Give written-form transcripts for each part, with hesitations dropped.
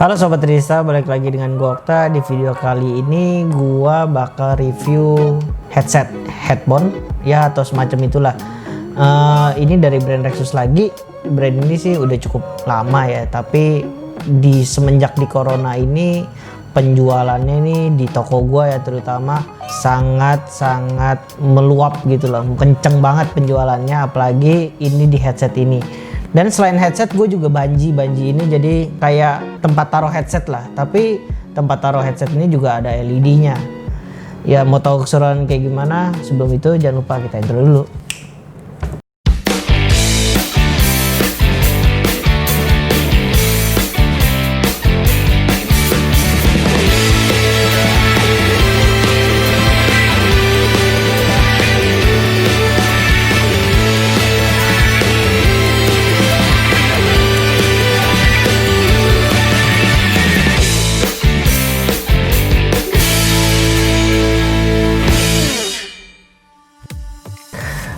Halo Sobat Risa, balik lagi dengan gua Okta. Di video kali ini gua bakal review headphone ya, atau semacam itulah. Ini dari brand Rexus lagi. Brand ini sih udah cukup lama ya, tapi semenjak di corona ini penjualannya nih di toko gua ya terutama sangat meluap gitu loh, kenceng banget penjualannya, apalagi ini di headset ini. Dan selain headset, gue juga banji ini jadi kayak tempat taruh headset lah. Tapi tempat taruh headset ini juga ada LED-nya. Ya mau tahu keseruan kayak gimana? Sebelum itu jangan lupa kita intro dulu.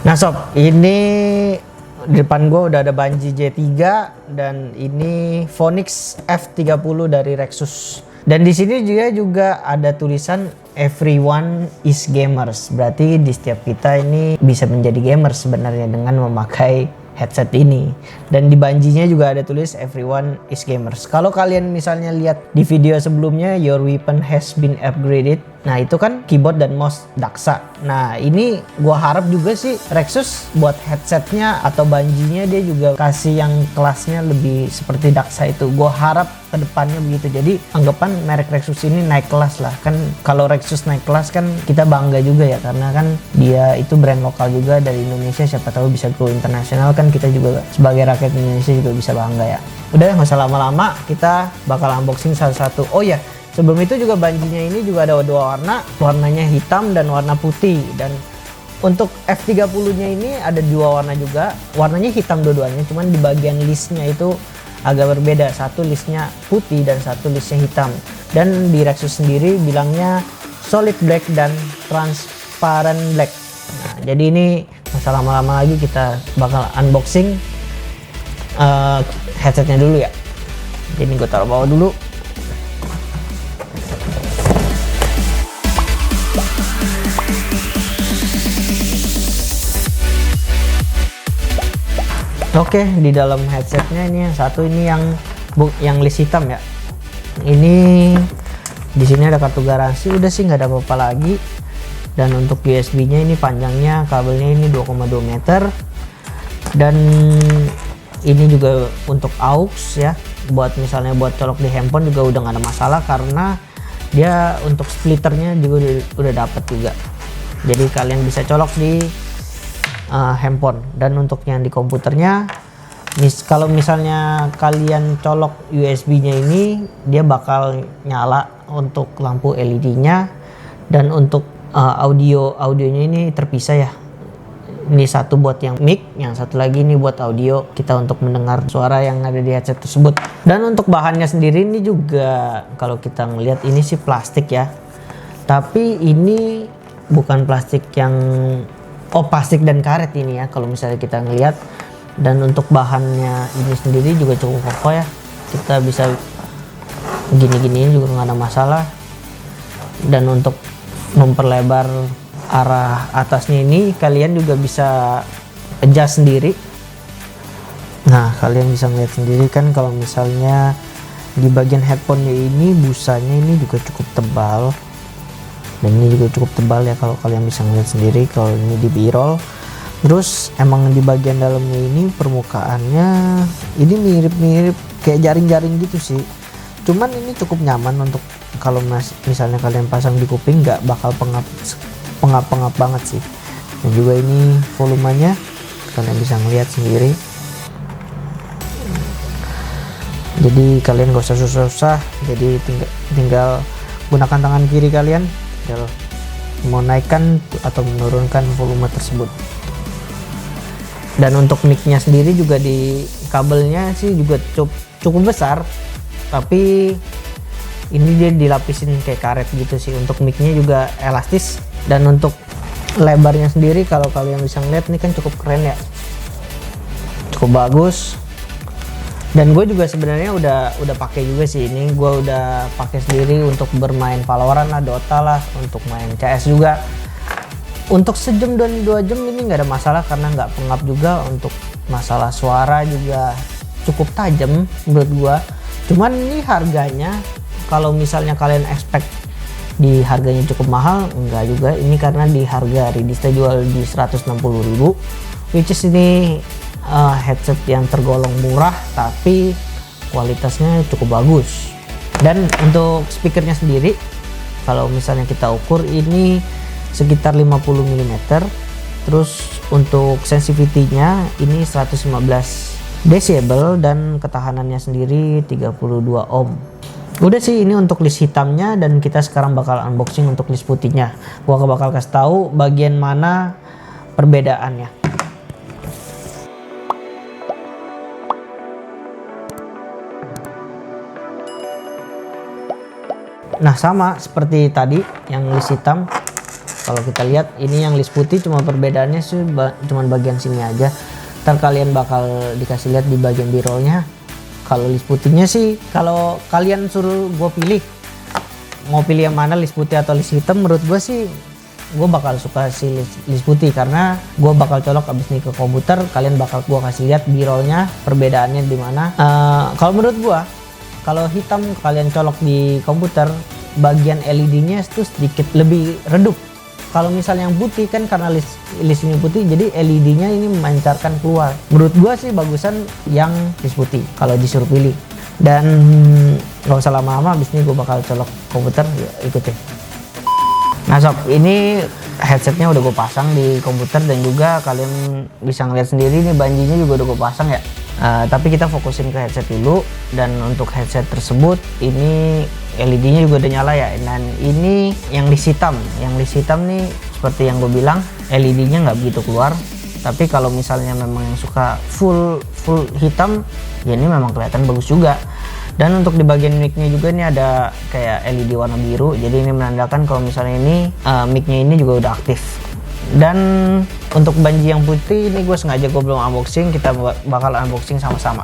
Nah sob, ini di depan gue udah ada Banji J3 dan ini Phoenix F30 dari Rexus. Dan di sini juga ada tulisan everyone is gamers. Berarti di setiap kita ini bisa menjadi gamers sebenarnya dengan memakai headset ini. Dan di banjinya juga ada tulis everyone is gamers. Kalau kalian misalnya lihat di video sebelumnya, your weapon has been upgraded. Nah itu kan keyboard dan mouse Daksa. Nah ini gua harap juga sih Rexus buat headsetnya atau banjinya dia juga kasih yang kelasnya lebih seperti Daksa itu. Gua harap kedepannya begitu. Jadi anggapan merek Rexus ini naik kelas lah. Kan kalau Rexus naik kelas kan kita bangga juga ya, karena kan dia itu brand lokal juga dari Indonesia. Siapa tahu bisa go internasional, kan kita juga sebagai rakyat Indonesia juga bisa bangga ya. Udah nggak usah lama-lama, kita bakal unboxing satu-satu. Oh ya, sebelum itu juga banjinya ini juga ada dua warna, warnanya hitam dan warna putih. Dan untuk F30-nya ini ada dua warna juga, warnanya hitam dua-duanya, cuman di bagian listnya itu agak berbeda, satu listnya putih dan satu listnya hitam. Dan di Rexus sendiri bilangnya solid black dan transparent black. Nah, jadi ini masa lama-lama lagi kita bakal unboxing headsetnya dulu ya. Jadi gue taruh bawah dulu. Oke, di dalam headsetnya ini yang satu, ini yang list hitam ya. Ini di sini ada kartu garansi, udah sih nggak ada apa-apa lagi. Dan untuk USB-nya ini panjangnya kabelnya ini 2,2 meter. Dan ini juga untuk aux ya. Buat misalnya buat colok di handphone juga udah nggak ada masalah, karena dia untuk splitternya juga udah dapet juga. Jadi kalian bisa colok di handphone. Dan untuk yang di komputernya, kalau misalnya kalian colok USB-nya ini, dia bakal nyala untuk lampu LED-nya. Dan untuk audionya ini terpisah ya. Ini satu buat yang mic, yang satu lagi ini buat audio kita untuk mendengar suara yang ada di headset tersebut. Dan untuk bahannya sendiri ini juga kalau kita ngelihat ini sih plastik ya. Tapi ini bukan plastik yang plastik dan karet ini ya kalau misalnya kita ngelihat. Dan untuk bahannya ini sendiri juga cukup kokoh ya, kita bisa gini-giniin juga nggak ada masalah. Dan untuk memperlebar arah atasnya ini kalian juga bisa adjust sendiri. Nah kalian bisa ngeliat sendiri kan, kalau misalnya di bagian headphone-nya ini busanya ini juga cukup tebal. Dan ini juga cukup tebal ya kalau kalian bisa ngeliat sendiri kalau ini di B-roll. Terus emang di bagian dalamnya ini permukaannya ini mirip-mirip kayak jaring-jaring gitu sih. Cuman ini cukup nyaman untuk kalau misalnya kalian pasang di kuping, nggak bakal pengap banget sih. Dan juga ini volumenya kalian bisa ngeliat sendiri. Jadi kalian gak usah susah-susah. Jadi tinggal gunakan tangan kiri kalian mau naikkan atau menurunkan volume tersebut. Dan untuk mic-nya sendiri juga di kabelnya sih juga cukup besar, tapi ini dia dilapisin kayak karet gitu sih. Untuk mic-nya juga elastis. Dan untuk lebarnya sendiri kalau kalian bisa ngeliat ini kan cukup keren ya, cukup bagus. Dan gue juga sebenarnya udah pakai juga sih ini, gue udah pakai sendiri untuk bermain Valorant lah, Dota lah, untuk main CS juga. Untuk sejam dan 2 jam ini nggak ada masalah karena nggak pengap juga. Untuk masalah suara juga cukup tajam menurut gue. Cuman ini harganya, kalau misalnya kalian expect di harganya cukup mahal, enggak juga. Ini karena di harga rilisnya jual di 160.000, which is ini headset yang tergolong murah tapi kualitasnya cukup bagus. Dan untuk speakernya sendiri, kalau misalnya kita ukur ini sekitar 50 mm. Terus untuk sensitivity-nya ini 115 desibel dan ketahanannya sendiri 32 ohm. Udah sih ini untuk list hitamnya, dan kita sekarang bakal unboxing untuk list putihnya. Gua bakal kasih tahu bagian mana perbedaannya. Nah, sama seperti tadi yang list hitam. Kalau kita lihat ini yang list putih, cuma perbedaannya sih cuma bagian sini aja. Ntar kalian bakal dikasih lihat di bagian b-rollnya. Kalau list putihnya sih, kalau kalian suruh gue pilih, mau pilih yang mana, list putih atau list hitam, menurut gue sih gue bakal suka si list putih, karena gue bakal colok abis ini ke komputer. Kalian bakal gue kasih lihat b-rollnya perbedaannya di mana. Kalau menurut gue, kalau hitam kalian colok di komputer, bagian LED-nya itu sedikit lebih redup. Kalau misalnya yang putih kan karena list ini putih, jadi LED-nya ini memancarkan keluar. Menurut gua sih bagusan yang list putih kalau disuruh pilih. Dan nggak usah lama-lama, abis ini gua bakal colok komputer, ya, ikutin. Nah sob, ini headsetnya udah gue pasang di komputer, dan juga kalian bisa ngeliat sendiri nih banjinya juga udah gue pasang ya. Tapi kita fokusin ke headset dulu. Dan untuk headset tersebut ini LED-nya juga udah nyala ya. Dan ini yang list hitam. Yang list hitam nih seperti yang gue bilang, LED-nya nggak begitu keluar. Tapi kalau misalnya memang yang suka full hitam, ya ini memang kelihatan bagus juga. Dan untuk di bagian mic-nya juga ini ada kayak LED warna biru. Jadi ini menandakan kalau misalnya ini mic-nya ini juga udah aktif. Dan untuk banji yang putih ini gue sengaja gue belum unboxing, kita bakal unboxing sama-sama.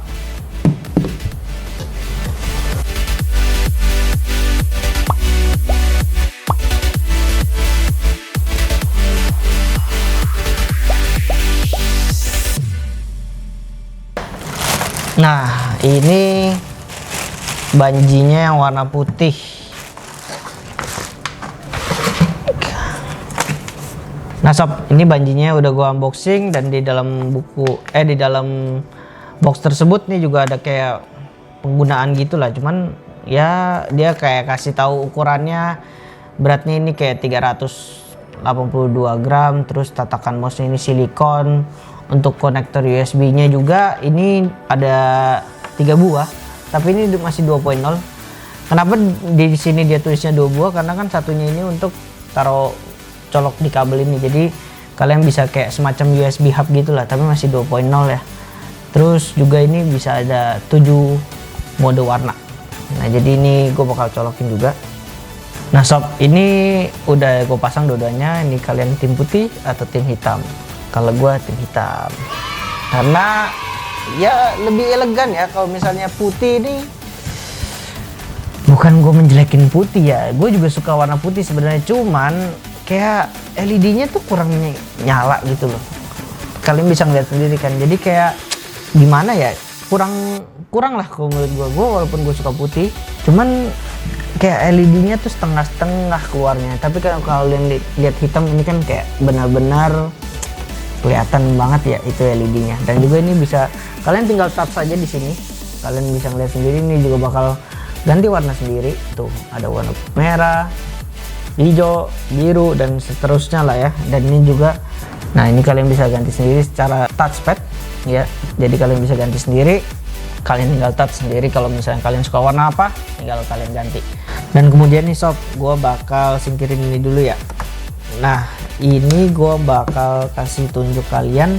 Nah, ini banjinya yang warna putih. Nah sob, ini banjinya udah gua unboxing, dan di dalam di dalam box tersebut nih juga ada kayak penggunaan gitulah. Cuman ya dia kayak kasih tahu ukurannya, beratnya ini kayak 382 gram, terus tatakan mouse ini silikon. Untuk konektor USB-nya juga ini ada 3 buah, tapi ini masih 2.0. Kenapa di sini dia tulisnya 2 buah? Karena kan satunya ini untuk taruh colok di kabel ini, jadi kalian bisa kayak semacam USB hub gitulah, tapi masih 2.0 ya. Terus juga ini bisa ada 7 mode warna. Nah jadi ini gue bakal colokin juga. Nah sob, ini udah gue pasang dua-duanya. Ini kalian tim putih atau tim hitam? Kalau gue tim hitam, karena ya lebih elegan ya. Kalau misalnya putih ini, bukan gue menjelekin putih ya, gue juga suka warna putih sebenarnya, cuman kayak LED-nya tuh kurang nyala gitu loh. Kalian bisa ngeliat sendiri kan, jadi kayak gimana ya, kurang lah kalau menurut gue. Walaupun gue suka putih, cuman kayak LED-nya tuh setengah-setengah keluarnya. Tapi kalau kalian lihat hitam ini kan kayak benar-benar kelihatan banget ya itu LED-nya. Dan juga ini bisa kalian tinggal tap saja di sini, kalian bisa ngeliat sendiri. Ini juga bakal ganti warna sendiri, tuh ada warna merah, hijau, biru, dan seterusnya lah ya. Dan ini juga, nah ini kalian bisa ganti sendiri secara touchpad ya. Jadi kalian bisa ganti sendiri, kalian tinggal touch sendiri. Kalau misalnya kalian suka warna apa, tinggal kalian ganti. Dan kemudian nih sob, gue bakal singkirin ini dulu ya. Nah ini gue bakal kasih tunjuk kalian,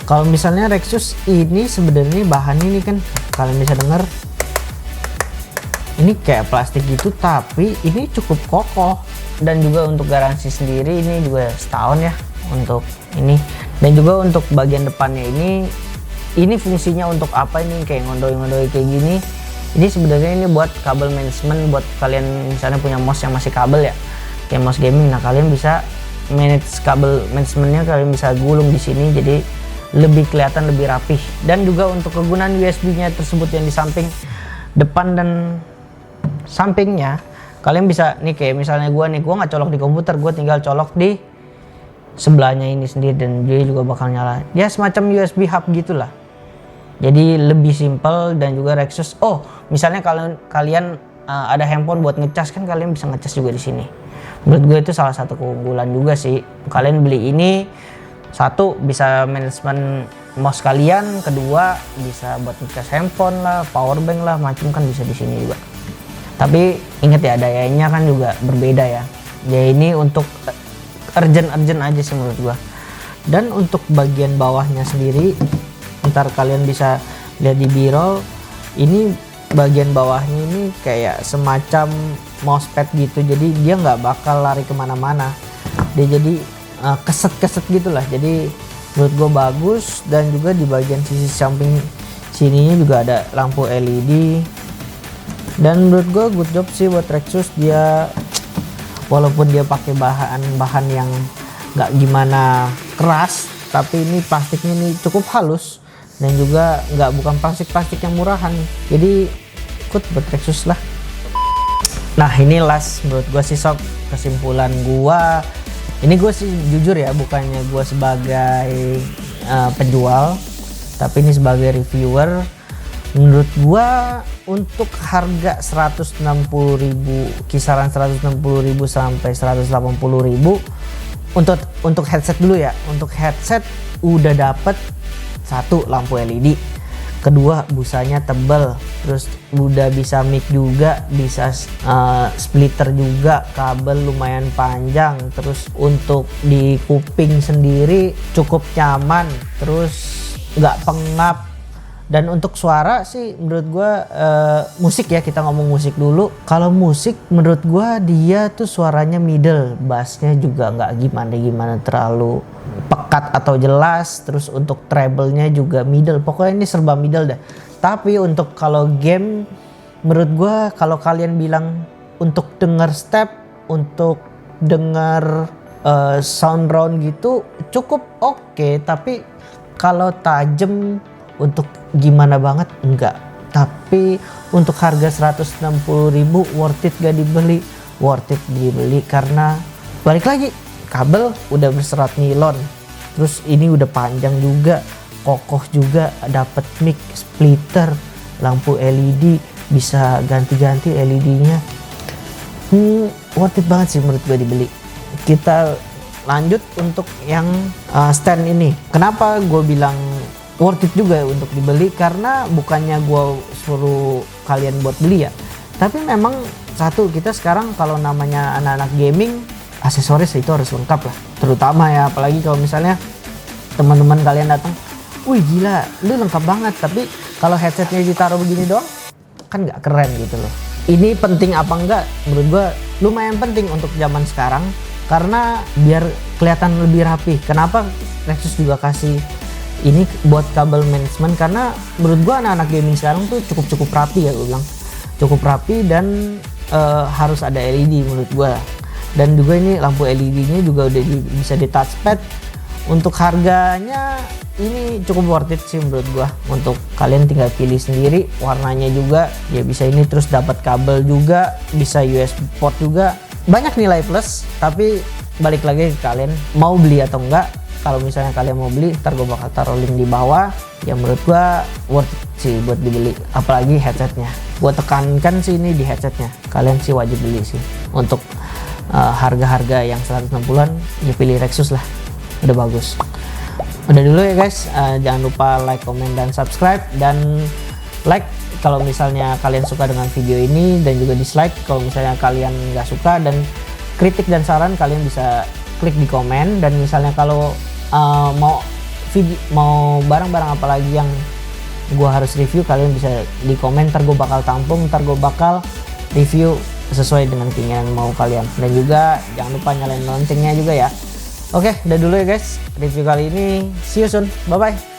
kalau misalnya Rexus ini sebenarnya bahannya ini kan kalian bisa dengar, ini kayak plastik gitu, tapi ini cukup kokoh. Dan juga untuk garansi sendiri ini juga setahun ya untuk ini. Dan juga untuk bagian depannya ini ini fungsinya untuk apa ini, kayak ngondoi kayak gini. Ini sebenarnya ini buat kabel management, buat kalian misalnya punya mouse yang masih kabel ya, kayak mouse gaming. Nah kalian bisa manage kabel managementnya, kalian bisa gulung di sini jadi lebih kelihatan lebih rapih. Dan juga untuk kegunaan USB-nya tersebut yang di samping depan dan sampingnya, kalian bisa nih kayak misalnya gua nggak colok di komputer, gua tinggal colok di sebelahnya ini sendiri dan dia juga bakal nyala. Ya semacam USB hub gitulah. Jadi lebih simple dan juga Rexus. Oh, misalnya kalian ada handphone buat ngecas, kan kalian bisa ngecas juga di sini. Menurut gue itu salah satu keunggulan juga sih. Kalian beli ini, satu bisa manajemen mouse kalian, kedua bisa buat ngecas handphone lah, power bank lah, macam kan bisa di sini juga. Tapi inget ya, dayanya kan juga berbeda ya. Ya ini untuk urgent aja sih menurut gua. Dan untuk bagian bawahnya sendiri, ntar kalian bisa lihat di B-roll, ini bagian bawahnya ini kayak semacam mousepad gitu, jadi dia nggak bakal lari kemana-mana, dia jadi keset gitulah. Jadi menurut gua bagus. Dan juga di bagian sisi samping sininya juga ada lampu LED. Dan menurut gua good job sih buat Rexus. Dia walaupun dia pakai bahan yang nggak gimana keras, tapi ini plastiknya ini cukup halus dan juga bukan plastik yang murahan. Jadi ikut buat Rexus lah. Nah ini last menurut gua sih sob, kesimpulan gua. Ini gue sih jujur ya, bukannya gua sebagai penjual, tapi ini sebagai reviewer. Menurut gua untuk harga 160.000, kisaran 160.000 sampai 180.000 untuk headset dulu ya. Untuk headset udah dapet satu lampu LED, kedua busanya tebal, terus udah bisa mic juga, bisa splitter juga, kabel lumayan panjang, terus untuk di kuping sendiri cukup nyaman, terus nggak pengap. Dan untuk suara sih menurut gua musik ya, kita ngomong musik dulu. Kalau musik menurut gua dia tuh suaranya middle, bassnya juga nggak gimana terlalu pekat atau jelas. Terus untuk treble-nya juga middle, pokoknya ini serba middle dah. Tapi untuk kalau game menurut gua, kalau kalian bilang untuk denger step, untuk denger sound round gitu cukup oke. Tapi kalau tajem untuk gimana banget enggak. Tapi untuk harga 160.000 worth it gak dibeli? Worth it dibeli karena balik lagi, kabel udah berserat nilon, terus ini udah panjang juga, kokoh juga, dapat mic, splitter, lampu LED, bisa ganti-ganti LED-nya. Worth it banget sih menurut gue dibeli. Kita lanjut untuk yang stand ini. Kenapa gue bilang worth it juga untuk dibeli? Karena bukannya gue suruh kalian buat beli ya, tapi memang satu, kita sekarang kalau namanya anak-anak gaming, aksesoris itu harus lengkap lah, terutama ya, apalagi kalau misalnya teman-teman kalian datang, wih gila lu lengkap banget, tapi kalau headsetnya ditaruh begini doang kan nggak keren gitu loh. Ini penting apa enggak? Menurut gue lumayan penting untuk zaman sekarang, karena biar kelihatan lebih rapi. Kenapa Rexus juga kasih ini buat kabel management? Karena menurut gua anak-anak gaming sekarang tuh cukup rapi ya, gue bilang cukup rapi. Dan harus ada LED menurut gua. Dan juga ini lampu LED-nya juga udah bisa di touchpad. Untuk harganya ini cukup worth it sih menurut gua. Untuk kalian tinggal pilih sendiri warnanya juga ya, bisa ini, terus dapat kabel juga, bisa USB port juga, banyak nilai plus. Tapi balik lagi ke kalian mau beli atau enggak. Kalau misalnya kalian mau beli, ntar gue bakal taruh link di bawah. Ya menurut gue worth it sih buat dibeli, apalagi headsetnya. Gue tekankan sih ini di headsetnya, kalian sih wajib beli sih. Untuk harga-harga yang 160-an ya pilih Rexus lah, udah bagus. Udah dulu ya guys, jangan lupa like, comment, dan subscribe. Dan like kalau misalnya kalian suka dengan video ini, dan juga dislike kalau misalnya kalian nggak suka. Dan kritik dan saran kalian bisa klik di komen. Dan misalnya kalau mau barang-barang apalagi yang gua harus review, kalian bisa di komen, ntar gua bakal tampung, ntar gua bakal review sesuai dengan keinginan mau kalian. Dan juga jangan lupa nyalain loncengnya juga ya. Oke, udah dulu ya guys review kali ini. See you soon, bye bye.